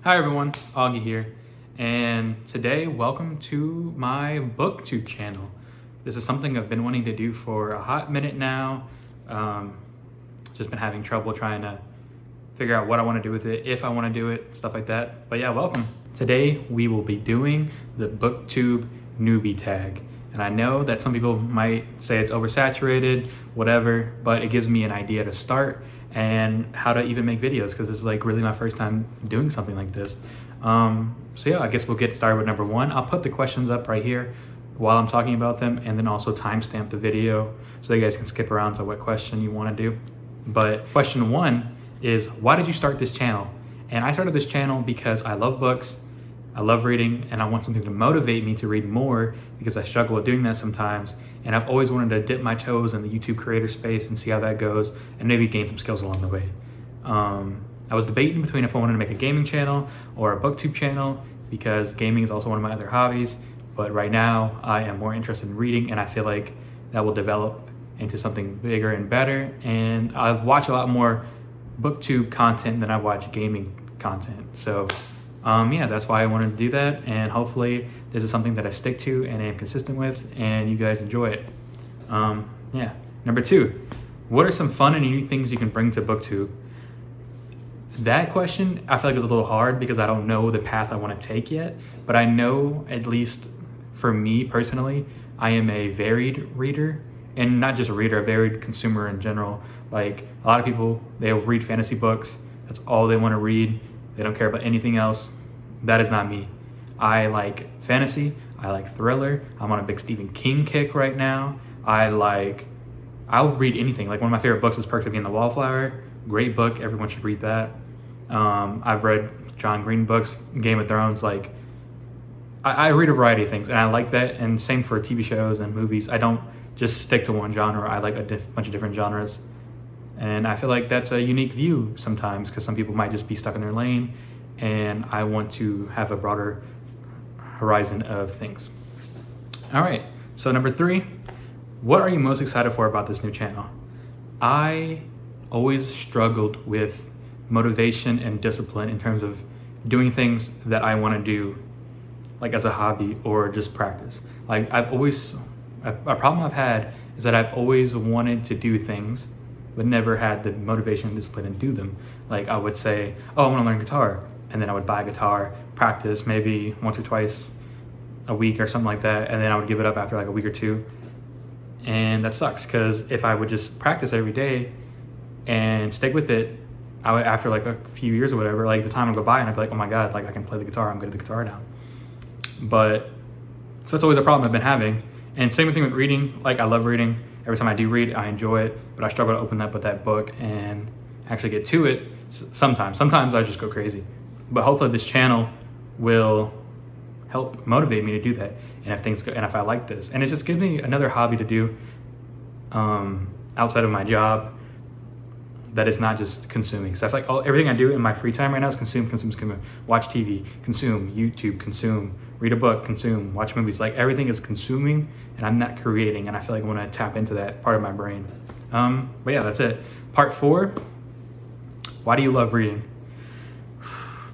Hi everyone, Auggy here, and today welcome to my Booktube channel. This is something I've been wanting to do for a hot minute now. Just been having trouble trying to figure out what I want to do with it, if I want to do it, stuff like that. But yeah, welcome. Today we will be doing the Booktube Newbie tag. And I know that some people might say it's oversaturated, whatever, but it gives me an idea to start and how to even make videos, because this is like really my first time doing something like this. So yeah, I guess we'll get started with number one. I'll put the questions up right here while I'm talking about them, and then also timestamp the video so you guys can skip around to what question you want to do. But question one is, why did you start this channel? And I started this channel because I love books, I love reading, and I want something to motivate me to read more, because I struggle with doing that sometimes. And I've always wanted to dip my toes in the YouTube creator space and see how that goes, and maybe gain some skills along the way. I was debating between if I wanted to make a gaming channel or a booktube channel, because gaming is also one of my other hobbies. But right now I am more interested in reading, and I feel like that will develop into something bigger and better. And I watch a lot more booktube content than I watch gaming content. So yeah, that's why I wanted to do that, and hopefully this is something that I stick to and am consistent with, and you guys enjoy it. Yeah. Number two, what are some fun and unique things you can bring to booktube? That question I feel like is a little hard because I don't know the path I want to take yet, but I know, at least for me personally, I am a varied reader, and not just a reader, a varied consumer in general. Like, a lot of people, they'll read fantasy books, that's all they want to read, they don't care about anything else. That is not me. I like fantasy, I like thriller, I'm on a big Stephen King kick right now. I'll read anything. Like, one of my favorite books is Perks of Being the Wallflower. Great book, everyone should read that. I've read John Green books, Game of Thrones. Like, I read a variety of things, and I like that. And same for TV shows and movies. I don't just stick to one genre. I like a bunch of different genres. And I feel like that's a unique view sometimes, because some people might just be stuck in their lane, and I want to have a broader horizon of things. All right, so number three, what are you most excited for about this new channel? I always struggled with motivation and discipline in terms of doing things that I want to do, like as a hobby or just practice. Like, a problem I've had is that I've always wanted to do things but never had the motivation and discipline to do them. Like, I would say, oh, I want to learn guitar, and then I would buy a guitar, practice maybe once or twice a week or something like that, and then I would give it up after like a week or two. And that sucks, because if I would just practice every day and stick with it, I would, after like a few years or whatever, like the time would go by and I'd be like, oh my God, like I can play the guitar, I'm good at the guitar now. But so that's always a problem I've been having. And same thing with reading. Like, I love reading. Every time I do read, I enjoy it, but I struggle to open up with that book and actually get to it sometimes. I just go crazy. But hopefully this channel will help motivate me to do that. And if things go, and if I like this, and it just gives me another hobby to do outside of my job that is not just consuming. So I feel like everything I do in my free time right now is consume. Watch TV, consume. YouTube, consume. Read a book, consume. Watch movies. Like, everything is consuming, and I'm not creating. And I feel like I want to tap into that part of my brain. But yeah, that's it. Part four. Why do you love reading?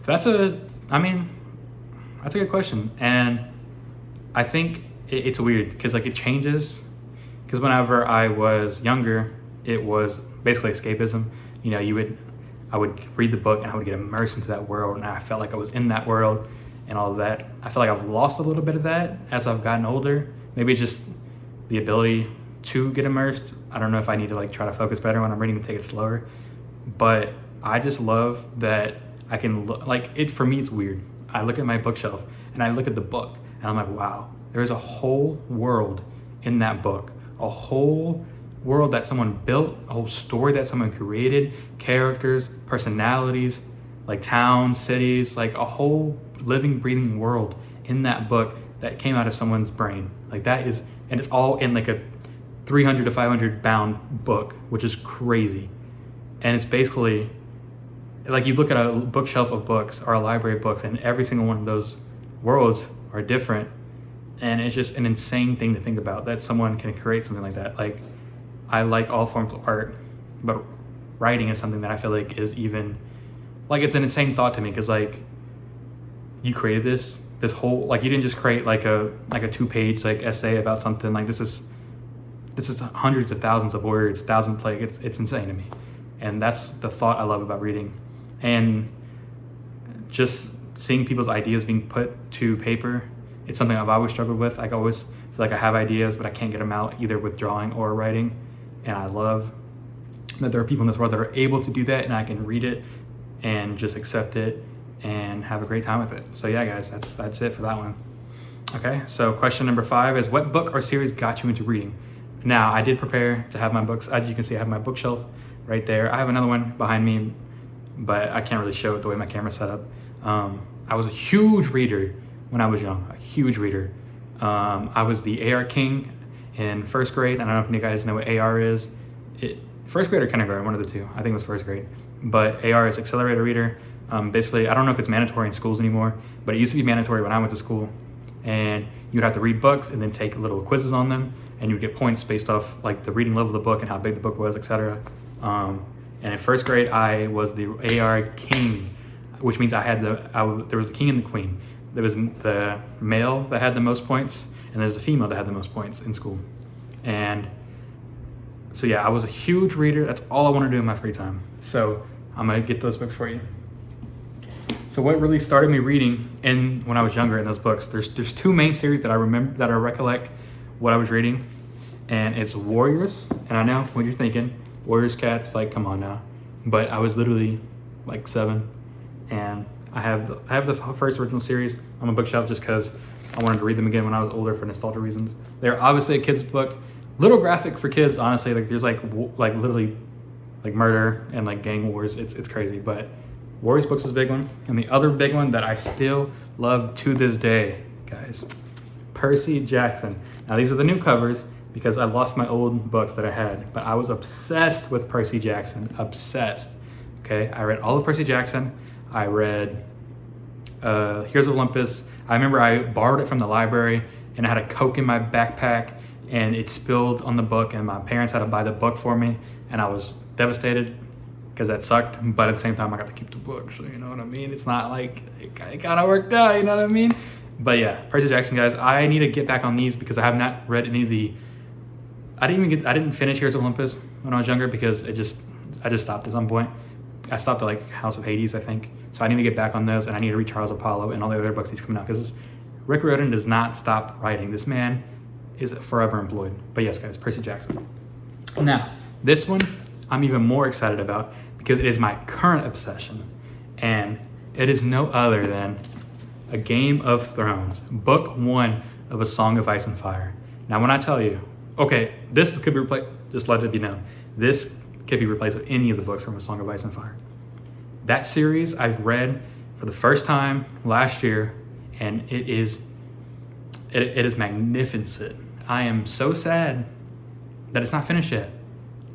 That's a good question. And I think it's weird, because like it changes. Because whenever I was younger, it was basically escapism. You know, I would read the book and I would get immersed into that world, and I felt like I was in that world and all of that. I feel like I've lost a little bit of that as I've gotten older. Maybe just the ability to get immersed. I don't know if I need to like try to focus better when I'm reading and take it slower. But I just love that I can for me it's weird. I look at my bookshelf and I look at the book and I'm like, wow, there's a whole world in that book. A whole world that someone built, a whole story that someone created, characters, personalities, like towns, cities, like a whole living, breathing world in that book that came out of someone's brain. Like, that is, and it's all in like a 300 to 500 bound book, which is crazy. And it's basically like, you look at a bookshelf of books or a library of books, and every single one of those worlds are different. And it's just an insane thing to think about, that someone can create something like that. Like, I like all forms of art, but writing is something that I feel like is even, like, it's an insane thought to me, because like, you created this whole, like, you didn't just create like a 2-page like essay about something. Like, this is hundreds of thousands of words, thousands, like, it's insane to me. And that's the thought I love about reading. And just seeing people's ideas being put to paper, it's something I've always struggled with. I always feel like I have ideas, but I can't get them out either with drawing or writing. And I love that there are people in this world that are able to do that, and I can read it and just accept it and have a great time with it. So yeah, guys, that's it for that one. Okay, so question number 5 is, what book or series got you into reading? Now, I did prepare to have my books. As you can see, I have my bookshelf right there. I have another one behind me, but I can't really show it the way my camera's set up. I was a huge reader when I was young, a huge reader. I was the AR king in 1st grade. I don't know if you guys know what AR is. First grade or kindergarten, one of the two. I think it was 1st grade. But AR is accelerator reader. Basically, I don't know if it's mandatory in schools anymore, but it used to be mandatory when I went to school. And you'd have to read books and then take little quizzes on them, and you'd get points based off like the reading level of the book and how big the book was, etc. And in 1st grade, I was the AR king, which means there was the king and the queen. There was the male that had the most points, and there's the female that had the most points in school. And so yeah, I was a huge reader. That's all I want to do in my free time. So I'm gonna get those books for you. So what really started me reading when I was younger in those books, there's 2 main series that I remember, that I recollect what I was reading, and it's Warriors. And I know what you're thinking, Warriors Cats, like, come on now. But I was literally like 7, and I have the first original series on my bookshelf just because I wanted to read them again when I was older for nostalgia reasons. They're obviously a kid's book, little graphic for kids, honestly. Like, there's like literally like murder and like gang wars. It's crazy, but Warriors books is a big one. And the other big one that I still love to this day, guys, Percy Jackson. Now, these are the new covers because I lost my old books that I had, but I was obsessed with Percy Jackson, obsessed. Okay, I read all of Percy Jackson. I read Heroes of Olympus. I remember I borrowed it from the library, and I had a Coke in my backpack, and it spilled on the book, and my parents had to buy the book for me, and I was devastated because that sucked. But at the same time, I got to keep the book, so you know what I mean. It's not like it kind of worked out, you know what I mean. But yeah, Percy Jackson, guys, I need to get back on these because I have not read any of the. I didn't finish Heroes of Olympus when I was younger because I just stopped at some point. I stopped at like House of Hades, I think. So I need to get back on those, and I need to read Charles Apollo and all the other books he's coming out, because Rick Riordan does not stop writing. This man is forever employed. But yes, guys, Percy Jackson. Now, this one I'm even more excited about because it is my current obsession, and it is no other than A Game of Thrones, book 1 of A Song of Ice and Fire. Now, when I tell you, okay, this could be replaced, just let it be known, this could be replaced with any of the books from A Song of Ice and Fire. That series I've read for the first time last year, and it is magnificent. I am so sad that it's not finished yet.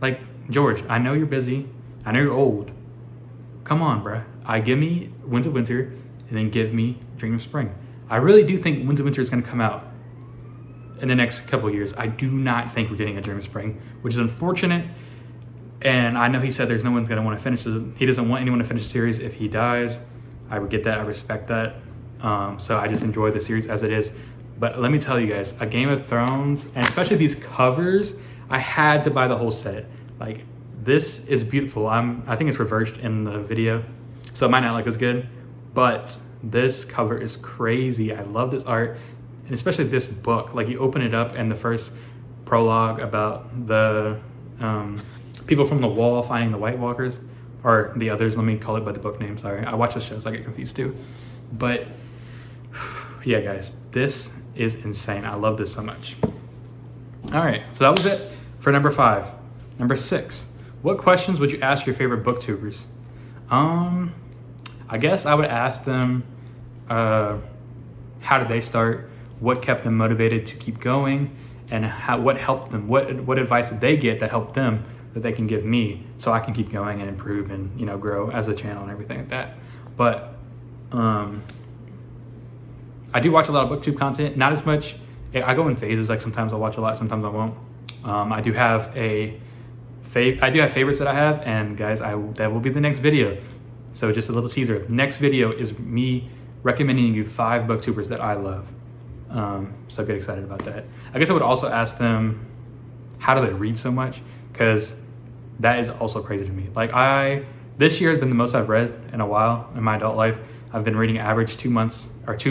Like, George, I know you're busy. I know you're old. Come on, bruh. Give me Winds of Winter, and then give me Dream of Spring. I really do think Winds of Winter is going to come out in the next couple of years. I do not think we're getting a Dream of Spring, which is unfortunate. And I know he said there's no one's going to want to finish it. He doesn't want anyone to finish the series if he dies. I would get that. I respect that. So I just enjoy the series as it is. But let me tell you guys, A Game of Thrones, and especially these covers, I had to buy the whole set. Like, this is beautiful. I think it's reversed in the video, so it might not look as good, but this cover is crazy. I love this art, and especially this book. Like, you open it up, and the first prologue about the people from the Wall finding the White Walkers, or the others, let me call it by the book name, sorry. I watch the show, so I get confused too. But yeah, guys, this is insane. I love this so much. All right, so that was it for number 5. Number 6, what questions would you ask your favorite booktubers? I guess I would ask them, how did they start? What kept them motivated to keep going? And what helped them? What advice did they get that helped them that they can give me so I can keep going and improve and, you know, grow as a channel and everything like that. But I do watch a lot of booktube content, not as much. I go in phases, like sometimes I'll watch a lot, sometimes I won't. I do have favorites that I have, and guys, that will be the next video. So just a little teaser. Next video is me recommending you 5 booktubers that I love. So get excited about that. I guess I would also ask them, how do they read so much? Because that is also crazy to me. Like this year has been the most I've read in a while in my adult life. I've been reading average 2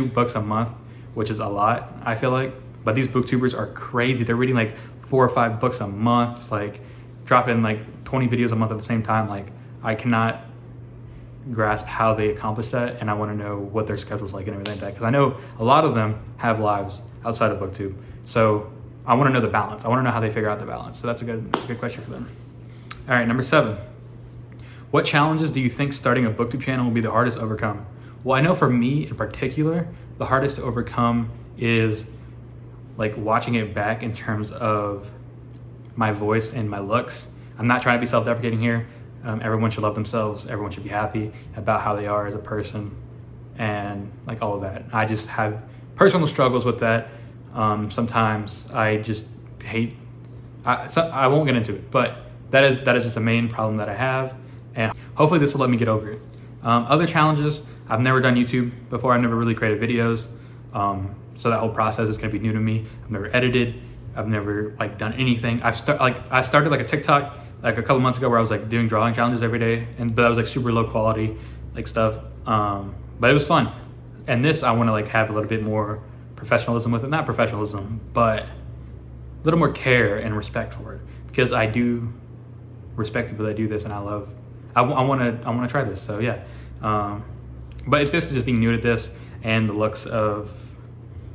books a month, which is a lot, I feel like. But these booktubers are crazy. They're reading like 4 or 5 books a month, like dropping like 20 videos a month at the same time. Like I cannot grasp how they accomplish that, and I want to know what their schedule's like and everything like that, because I know a lot of them have lives outside of booktube. So I want to know the balance. I want to know how they figure out the balance. So that's a good question for them. All right, number 7. What challenges do you think starting a booktube channel will be the hardest to overcome? Well, I know for me in particular, the hardest to overcome is like watching it back in terms of my voice and my looks. I'm not trying to be self-deprecating here. Everyone should love themselves. Everyone should be happy about how they are as a person and like all of that. I just have personal struggles with that. Sometimes I just hate, I won't get into it, but that is just a main problem that I have, and hopefully this will let me get over it. Other challenges, I've never done YouTube before. I've never really created videos. So that whole process is gonna be new to me. I've never edited. I've never like done anything. I started like a TikTok like a couple months ago where I was like doing drawing challenges every day, but that was like super low quality like stuff. But it was fun. And this, I wanna like have a little bit more professionalism with it. Not professionalism, but a little more care and respect for it, because I do respect people that do this, and I wanna try this. So yeah. But it's basically just being new to this and the looks of,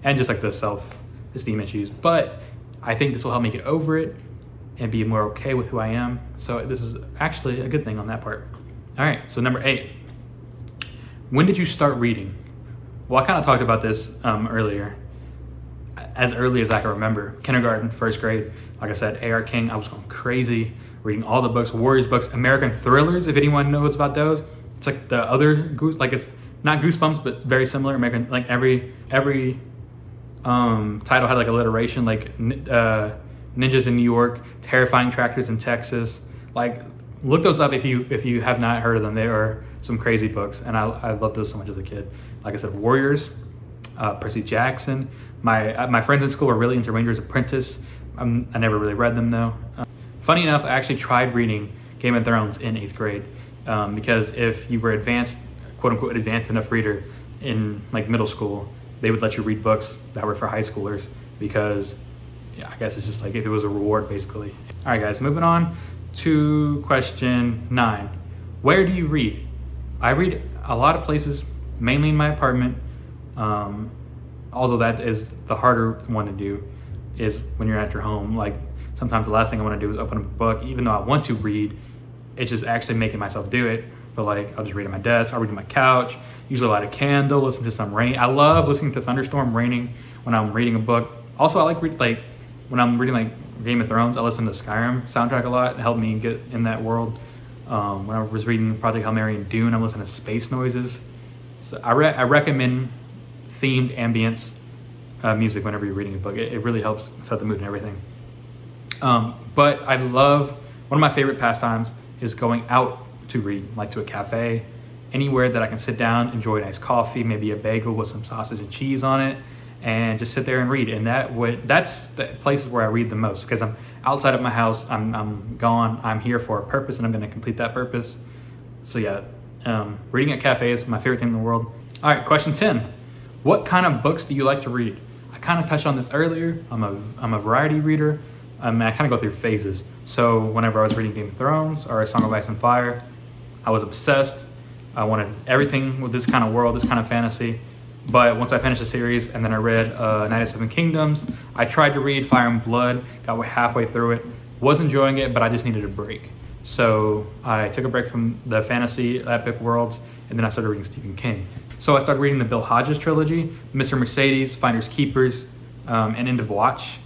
and just like the self-esteem issues. But I think this will help me get over it and be more okay with who I am. So this is actually a good thing on that part. All right, so number 8. When did you start reading? Well, I kind of talked about this earlier. As early as I can remember, kindergarten, 1st grade. Like I said, A.R. King, I was going crazy, reading all the books, Warriors books, American thrillers, if anyone knows about those. It's like the other, like it's not Goosebumps, but very similar. American, like every title had like alliteration, like Ninjas in New York, Terrifying Tractors in Texas. Like look those up if you have not heard of them. They are some crazy books, and I loved those so much as a kid. Like I said, Warriors, Percy Jackson. My friends in school were really into Ranger's Apprentice. I never really read them though. Funny enough, I actually tried reading Game of Thrones in 8th grade, because if you were advanced, quote unquote advanced enough reader in like middle school, they would let you read books that were for high schoolers, because yeah, I guess it's just like if it was a reward basically. All right guys, moving on to question 9. Where do you read? I read a lot of places, mainly in my apartment. Although that is the harder one to do, is when you're at your home. Like sometimes the last thing I want to do is open up a book, even though I want to read. It's just actually making myself do it. But like I'll just read at my desk, I'll read on my couch, usually light a candle, listen to some rain. I love listening to thunderstorm raining when I'm reading a book. Also, I like when I'm reading like Game of Thrones, I listen to Skyrim soundtrack a lot. It helped me get in that world. When I was reading Project Hail Mary and Dune, I'm listening to space noises. So I recommend themed ambience music whenever you're reading a book. It really helps set the mood and everything. But I love, one of my favorite pastimes is going out to read, like to a cafe, anywhere that I can sit down, enjoy a nice coffee, maybe a bagel with some sausage and cheese on it, and just sit there and read. And that's the places where I read the most, because I'm outside of my house, I'm gone, I'm here for a purpose, and I'm gonna complete that purpose. So yeah, reading at cafes is my favorite thing in the world. All right, question 10. What kind of books do you like to read? I kind of touched on this earlier. I'm a variety reader. I kind of go through phases. So whenever I was reading Game of Thrones or A Song of Ice and Fire, I was obsessed. I wanted everything with this kind of world, this kind of fantasy. But once I finished the series and then I read Night of Seven Kingdoms, I tried to read Fire and Blood, got halfway through it, was enjoying it, but I just needed a break. So I took a break from the fantasy epic worlds, and then I started reading Stephen King. So I started reading the Bill Hodges trilogy, Mr. Mercedes, Finders Keepers, and End of Watch.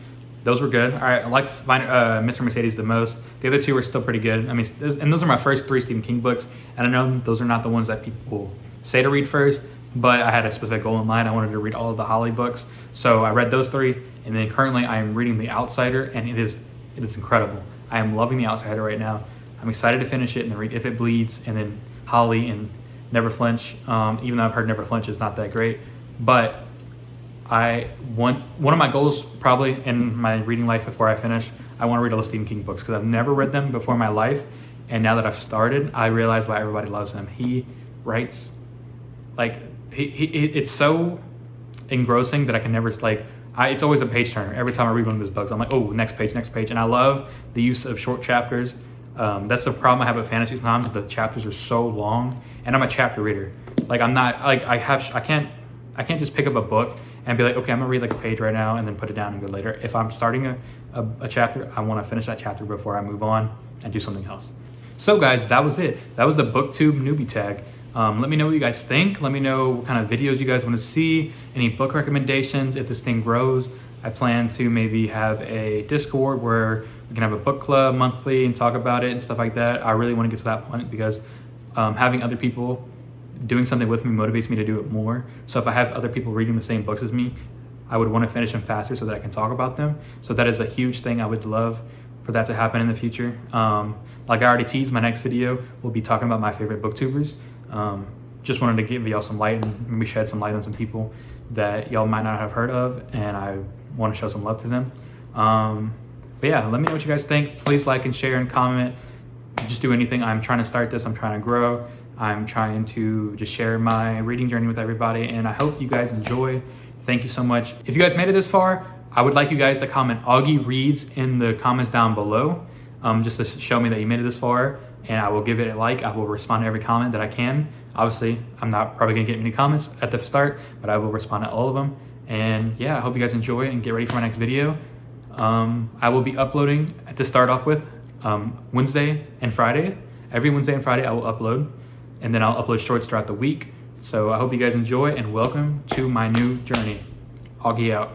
Those were good. I like Mr. Mercedes the most. The other two were still pretty good. I mean, and those are my first 3 Stephen King books. And I know those are not the ones that people say to read first, but I had a specific goal in mind. I wanted to read all of the Holly books. So I read those 3, and then currently I am reading The Outsider, and it is incredible. I am loving The Outsider right now. I'm excited to finish it and then read If It Bleeds, and then Holly, and Never Flinch, even though I've heard Never Flinch is not that great. But one of my goals probably in my reading life before I finish, I want to read all the Stephen King books because I've never read them before in my life. And now that I've started, I realize why everybody loves him. He writes, like, it's so engrossing that I can never, like, it's always a page turner. Every time I read one of his books, I'm like, oh, next page. And I love the use of short chapters. That's the problem I have with fantasy sometimes. The chapters are so long, and I'm a chapter reader. Like, I'm not, like, I can't just pick up a book and be like, okay, I'm gonna read like a page right now and then put it down and go later. If I'm starting a chapter, I want to finish that chapter before I move on and do something else. So guys, that was it. That was the Booktube Newbie tag. Let me know what you guys think. Let me know what kind of videos you guys want to see, any book recommendations. If this thing grows, I plan to maybe have a Discord where we can have a book club monthly and talk about it and stuff like that. I really want to get to that point because having other people doing something with me motivates me to do it more. So if I have other people reading the same books as me, I would want to finish them faster so that I can talk about them. So that is a huge thing. I would love for that to happen in the future. Like I already teased, my next video will be talking about my favorite booktubers. Just wanted to give y'all some light and maybe shed some light on some people that y'all might not have heard of, and I want to show some love to them. But yeah, let me know what you guys think. Please like and share and comment. Just do anything. I'm trying to start this. I'm trying to grow. I'm trying to just share my reading journey with everybody, and I hope you guys enjoy. Thank you so much. If you guys made it this far, I would like you guys to comment Auggy reads in the comments down below, just to show me that you made it this far, and I will give it a like. I will respond to every comment that I can. Obviously, I'm not probably gonna get many comments at the start, but I will respond to all of them. And yeah, I hope you guys enjoy and get ready for my next video. I will be uploading, to start off with, Wednesday and Friday. Every Wednesday and Friday I will upload, and then I'll upload shorts throughout the week. So I hope you guys enjoy, and welcome to my new journey. Auggy out.